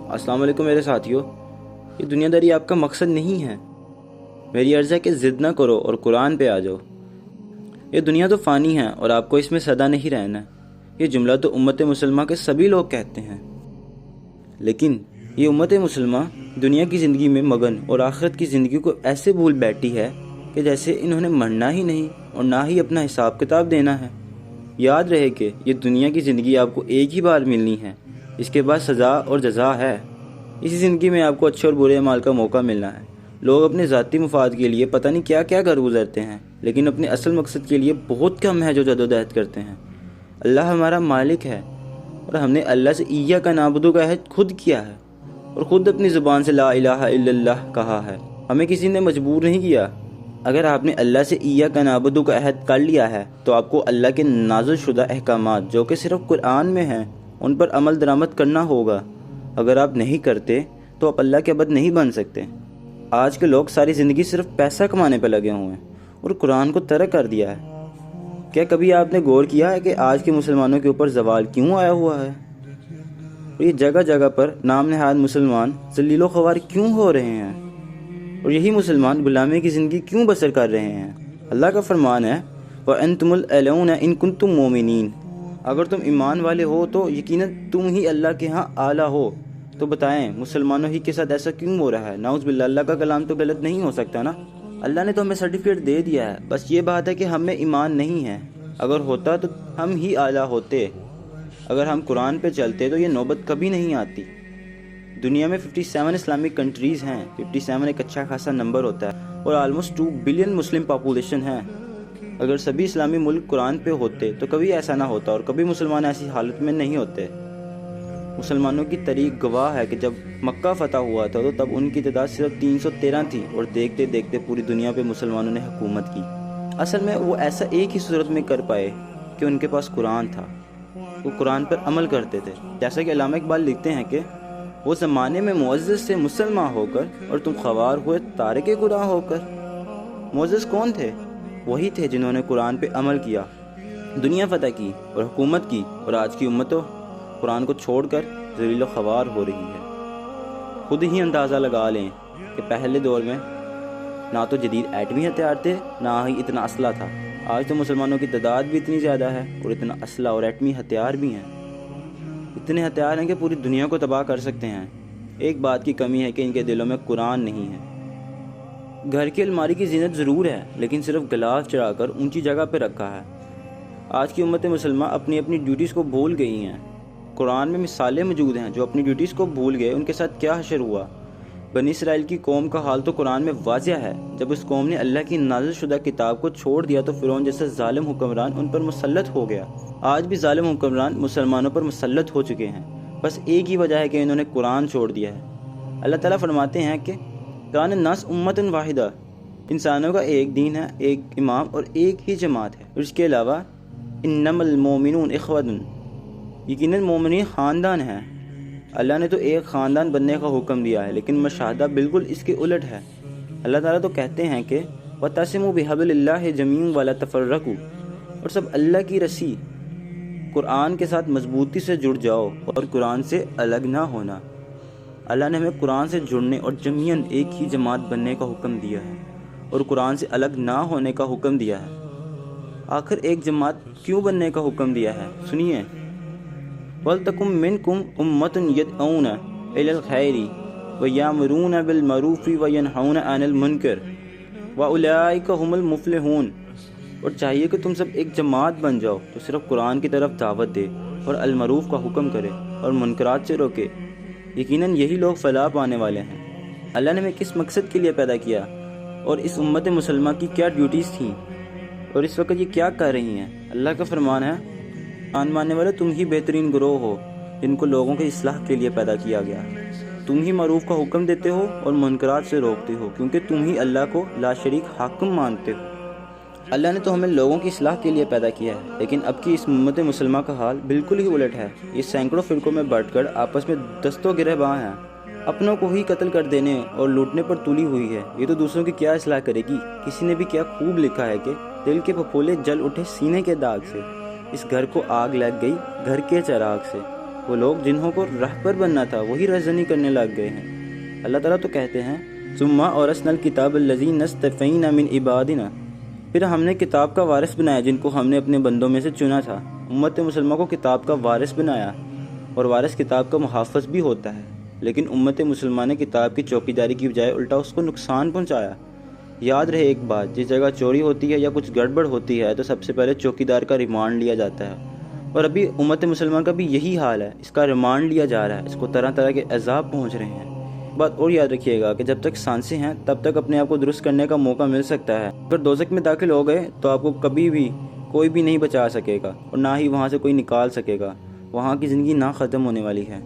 السلام علیکم میرے ساتھیوں، یہ دنیا داری آپ کا مقصد نہیں ہے۔ میری عرض ہے کہ ضد نہ کرو اور قرآن پہ آ جاؤ۔ یہ دنیا تو فانی ہے اور آپ کو اس میں سدا نہیں رہنا۔ یہ جملہ تو امت مسلمہ کے سبھی لوگ کہتے ہیں، لیکن یہ امت مسلمہ دنیا کی زندگی میں مگن اور آخرت کی زندگی کو ایسے بھول بیٹھی ہے کہ جیسے انہوں نے مرنا ہی نہیں اور نہ ہی اپنا حساب کتاب دینا ہے۔ یاد رہے کہ یہ دنیا کی زندگی آپ کو ایک ہی بار ملنی ہے، اس کے بعد سزا اور جزا ہے۔ اسی زندگی میں آپ کو اچھے اور برے اعمال کا موقع ملنا ہے۔ لوگ اپنے ذاتی مفاد کے لیے پتہ نہیں کیا کیا کر گزرتے ہیں، لیکن اپنے اصل مقصد کے لیے بہت کم ہے جو جدوجہد کرتے ہیں۔ اللہ ہمارا مالک ہے اور ہم نے اللہ سے ایاک نعبد کا عہد خود کیا ہے اور خود اپنی زبان سے لا الہ الا اللہ کہا ہے۔ ہمیں کسی نے مجبور نہیں کیا۔ اگر آپ نے اللہ سے ایاک نعبد کا عہد کر لیا ہے تو آپ کو اللہ کے نازل شدہ احکامات جو کہ صرف قرآن میں ہیں ان پر عمل درآمد کرنا ہوگا۔ اگر آپ نہیں کرتے تو آپ اللہ کے عبد نہیں بن سکتے۔ آج کے لوگ ساری زندگی صرف پیسہ کمانے پہ لگے ہوئے ہیں اور قرآن کو ترک کر دیا ہے۔ کیا کبھی آپ نے غور کیا ہے کہ آج کے مسلمانوں کے اوپر زوال کیوں آیا ہوا ہے؟ اور یہ جگہ جگہ پر نام نہاد مسلمان ذلیل و خوار کیوں ہو رہے ہیں؟ اور یہی مسلمان غلامی کی زندگی کیوں بسر کر رہے ہیں؟ اللہ کا فرمان ہے وَأَنْتُمُ الْأَعْلَوْنَ إِن كُنتُم مُؤْمِنِينَ۔ اگر تم ایمان والے ہو تو یقیناً تم ہی اللہ کے ہاں اعلیٰ ہو۔ تو بتائیں مسلمانوں ہی کے ساتھ ایسا کیوں ہو رہا ہے؟ نعوذ باللہ، اللہ کا کلام تو غلط نہیں ہو سکتا نا۔ اللہ نے تو ہمیں سرٹیفکیٹ دے دیا ہے، بس یہ بات ہے کہ ہم میں ایمان نہیں ہے۔ اگر ہوتا تو ہم ہی اعلیٰ ہوتے۔ اگر ہم قرآن پہ چلتے تو یہ نوبت کبھی نہیں آتی۔ دنیا میں 57 اسلامک کنٹریز ہیں۔ 57 ایک اچھا خاصا نمبر ہوتا ہے اور آلموسٹ 2 بلین مسلم پاپولیشن ہے۔ اگر سبھی اسلامی ملک قرآن پہ ہوتے تو کبھی ایسا نہ ہوتا اور کبھی مسلمان ایسی حالت میں نہیں ہوتے۔ مسلمانوں کی تاریخ گواہ ہے کہ جب مکہ فتح ہوا تھا تو تب ان کی تعداد صرف 313 تھی اور دیکھتے دیکھتے پوری دنیا پہ مسلمانوں نے حکومت کی۔ اصل میں وہ ایسا ایک ہی صورت میں کر پائے کہ ان کے پاس قرآن تھا، وہ قرآن پر عمل کرتے تھے۔ جیسا کہ علامہ اقبال لکھتے ہیں کہ وہ زمانے میں معزز سے مسلمان ہو کر اور تم خوار ہوئے تارک قرآن ہو کر۔ معزز کون تھے؟ وہی تھے جنہوں نے قرآن پہ عمل کیا، دنیا فتح کی اور حکومت کی، اور آج کی امتوں قرآن کو چھوڑ کر ذلیل و خوار ہو رہی ہے۔ خود ہی اندازہ لگا لیں کہ پہلے دور میں نہ تو جدید ایٹمی ہتھیار تھے نہ ہی اتنا اسلحہ تھا۔ آج تو مسلمانوں کی تعداد بھی اتنی زیادہ ہے اور اتنا اسلحہ اور ایٹمی ہتھیار بھی ہیں، اتنے ہتھیار ہیں کہ پوری دنیا کو تباہ کر سکتے ہیں۔ ایک بات کی کمی ہے کہ ان کے دلوں میں قرآن نہیں ہے۔ گھر کی الماری کی زینت ضرور ہے لیکن صرف غلاف چڑھا کر اونچی جگہ پہ رکھا ہے۔ آج کی امت مسلمہ اپنی اپنی ڈیوٹیز کو بھول گئی ہیں۔ قرآن میں مثالیں موجود ہیں، جو اپنی ڈیوٹیز کو بھول گئے ان کے ساتھ کیا حشر ہوا۔ بنی اسرائیل کی قوم کا حال تو قرآن میں واضح ہے۔ جب اس قوم نے اللہ کی نازل شدہ کتاب کو چھوڑ دیا تو فرعون جیسا ظالم حکمران ان پر مسلط ہو گیا۔ آج بھی ظالم حکمران مسلمانوں پر مسلط ہو چکے ہیں، بس ایک ہی وجہ ہے کہ انہوں نے قرآن چھوڑ دیا ہے۔ اللہ تعالیٰ فرماتے ہیں کہ کان الناس امۃ واحدہ، انسانوں کا ایک دین ہے، ایک امام اور ایک ہی جماعت ہے۔ اور اس کے علاوہ انما المؤمنون اخوۃ، یقیناً مومنین خاندان ہیں۔ اللہ نے تو ایک خاندان بننے کا حکم دیا ہے، لیکن مشاہدہ بالکل اس کے الٹ ہے۔ اللہ تعالیٰ تو کہتے ہیں کہ وَتَعْتَصِمُوا بِحَبْلِ اللَّهِ جَمِيعًا وَلَا تَفَرَّقُوا، اور سب اللہ کی رسی قرآن کے ساتھ مضبوطی سے جڑ جاؤ اور قرآن سے الگ نہ ہونا۔ اللہ نے ہمیں قرآن سے جڑنے اور جميعاً ایک ہی جماعت بننے کا حکم دیا ہے اور قرآن سے الگ نہ ہونے کا حکم دیا ہے۔ آخر ایک جماعت کیوں بننے کا حکم دیا ہے؟ سنیے، وَلْتَكُن مِّنكُمْ أُمَّةٌ يَدْعُونَ إِلَى الْخَيْرِ وَيَأْمُرُونَ بِالْمَعْرُوفِ وَيَنْهَوْنَ عَنِ الْمُنكَرِ وَأُولَٰئِكَ هُمُ الْمُفْلِحُونَ، اور چاہیے کہ تم سب ایک جماعت بن جاؤ جو صرف قرآن کی طرف دعوت دے اور المعروف کا حکم کرے اور منکرات سے روکے۔ یقیناً یہی لوگ فلاح پانے والے ہیں۔ اللہ نے ہمیں کس مقصد کے لیے پیدا کیا اور اس امت مسلمہ کی کیا ڈیوٹیز تھیں اور اس وقت یہ کیا کر رہی ہیں؟ اللہ کا فرمان ہے ایمان ماننے والے تم ہی بہترین گروہ ہو جن کو لوگوں کی اصلاح کے لیے پیدا کیا گیا۔ تم ہی معروف کا حکم دیتے ہو اور منکرات سے روکتے ہو، کیونکہ تم ہی اللہ کو لا شریک حاکم مانتے ہو۔ اللہ نے تو ہمیں لوگوں کی اصلاح کے لیے پیدا کیا ہے، لیکن اب کی اس امت مسلمہ کا حال بالکل ہی الٹ ہے۔ یہ سینکڑوں فرقوں میں بٹ کر آپس میں دستوں گرہباں ہیں، اپنوں کو ہی قتل کر دینے اور لوٹنے پر تلی ہوئی ہے۔ یہ تو دوسروں کی کیا اصلاح کرے گی؟ کسی نے بھی کیا خوب لکھا ہے کہ دل کے پھپھولے جل اٹھے سینے کے داغ سے، اس گھر کو آگ لگ گئی گھر کے چراغ سے۔ وہ لوگ جنہوں کو رہبر بننا تھا وہی رہزنی کرنے لگ گئے ہیں۔ اللہ تعالیٰ تو کہتے ہیں ثم اورثنا الکتاب الذین اصطفینا من عبادنا، پھر ہم نے کتاب کا وارث بنایا جن کو ہم نے اپنے بندوں میں سے چنا تھا۔ امت مسلمہ کو کتاب کا وارث بنایا، اور وارث کتاب کا محافظ بھی ہوتا ہے، لیکن امت مسلمہ نے کتاب کی چوکیداری کی بجائے الٹا اس کو نقصان پہنچایا۔ یاد رہے ایک بات، جس جگہ چوری ہوتی ہے یا کچھ گڑبڑ ہوتی ہے تو سب سے پہلے چوکیدار کا ریمانڈ لیا جاتا ہے، اور ابھی امت مسلمہ کا بھی یہی حال ہے، اس کا ریمانڈ لیا جا رہا ہے، اس کو طرح طرح کے عذاب پہنچ رہے ہیں۔ بات اور یاد رکھیے گا کہ جب تک سانسیں ہیں تب تک اپنے آپ کو درست کرنے کا موقع مل سکتا ہے۔ اگر دوزخ میں داخل ہو گئے تو آپ کو کبھی بھی کوئی بھی نہیں بچا سکے گا، اور نہ ہی وہاں سے کوئی نکال سکے گا۔ وہاں کی زندگی نہ ختم ہونے والی ہے۔